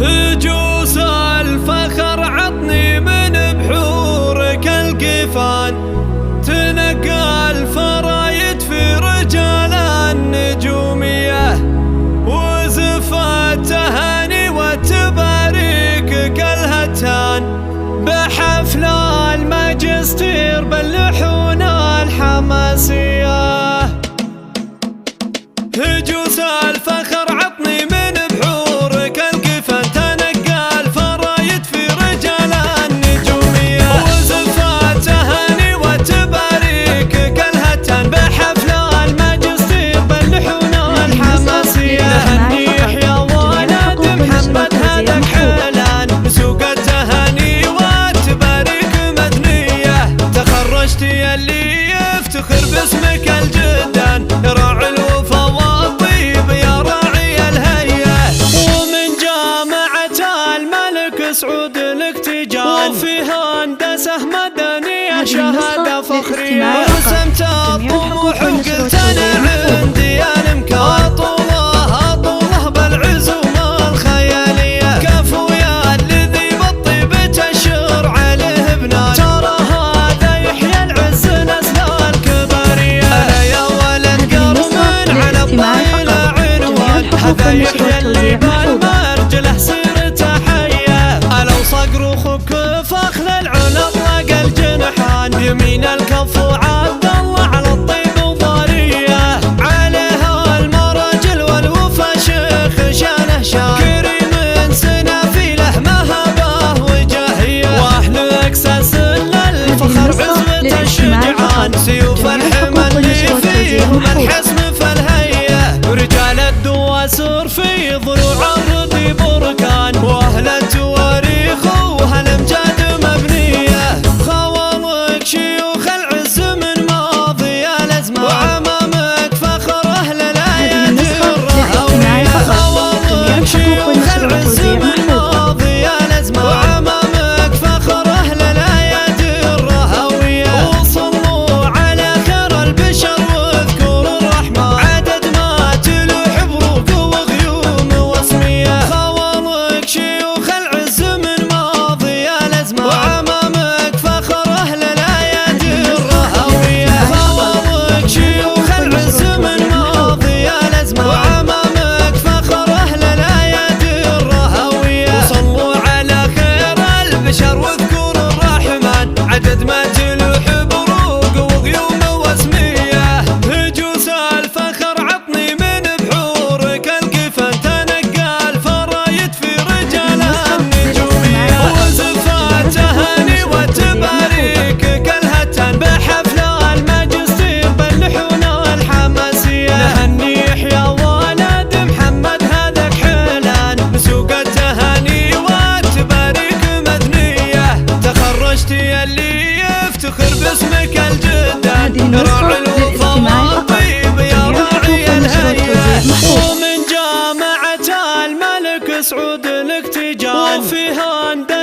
هجوس الفخر عطني من بحورك القفان، تنقى الفرايد في رجال النجومية، وزفة تهاني وتباريك الهتان، بحفل الماجستير باللحون الحماسية. هجوس الفخر عطني من بحورك القفان، تنقى الفرايد في رجال النجومية، وزفة تهاني وتباريك الهتان، بحفل الماجستير باللحون الحماسية. هني يحيى ولد محمد هذاك حلان، بسوق التهاني والتباريك مثنية، تخرجت يلي يفتخر باسمك الجدان، يا راعي الوفا والطيب يا راعي الهيئة، ومن جامعة الملك سعود لك تجان، وفي هندسة مدنية شهادة فخرية، ورسمت الطموح وقلت انا عندي الامكان، طوله بالعزوم الخيالية، كفو يا الذي بالطيب تشر عليه بنان، ترى هذا يحيى العز نسل الكبارية، انا يا ولد قرمن على الطايل عنوان، هذا يحيى اللي بالمرجله سيرته حية، لو صقر اخوك فخل العلا اطلق الجنحان، يمين الكف وعبد الله على الطيب وضارية، عليها المراجل والوفا شيخ شانه شان، كريم سنافيله مهبه وجاهية، واهل اكساس للفخر عزوة الشجعان، سيوف الحمى اللي فيهم الحزم فالهية، رجال الدواسر في ضلوع الرضي بركان، واهل التواريخ وهالامجاد مبنية، خوالك شيوخ العز من ماضي الازمان، وعمامك فخر اهل الايادي الرهوية، خوالك شيوخ العز من ماضي الازمان، وعمامك فخر اهل الايادي الرهوية، وصلوا على خير البشر واذكروا الرحمن، عدد ما تلوح بروق وغيوم واسمية، خوالك شيوخ العز من ماضي الازمان، وعمامك فخر اهل الايادي الرهوية، خوالك شيوخ العز من ماضي الازمان، وعمامك فخر اهل الايادي الرهوية، وصلوا على خير البشر واذكروا الرحمن، عدد ما تلوح بروق وغيوم واسمية. هجوس الفخر عطني من بحورك القفان، تنقى الفرايد في رجال النجومية، وزفة تهاني وتباريك الهتان، بحفل الماجستير باللحون الحماسية. هني يحيى ولد محمد هذاك حلان، بسوق التهاني والتباريك مثنية، تخرجت يلي يفتخر باسمك الجدان، يا راعي الوفا والطيب يا راعي الهيئة، ومن جامعة الملك سعود لك تجان، وفي هندسة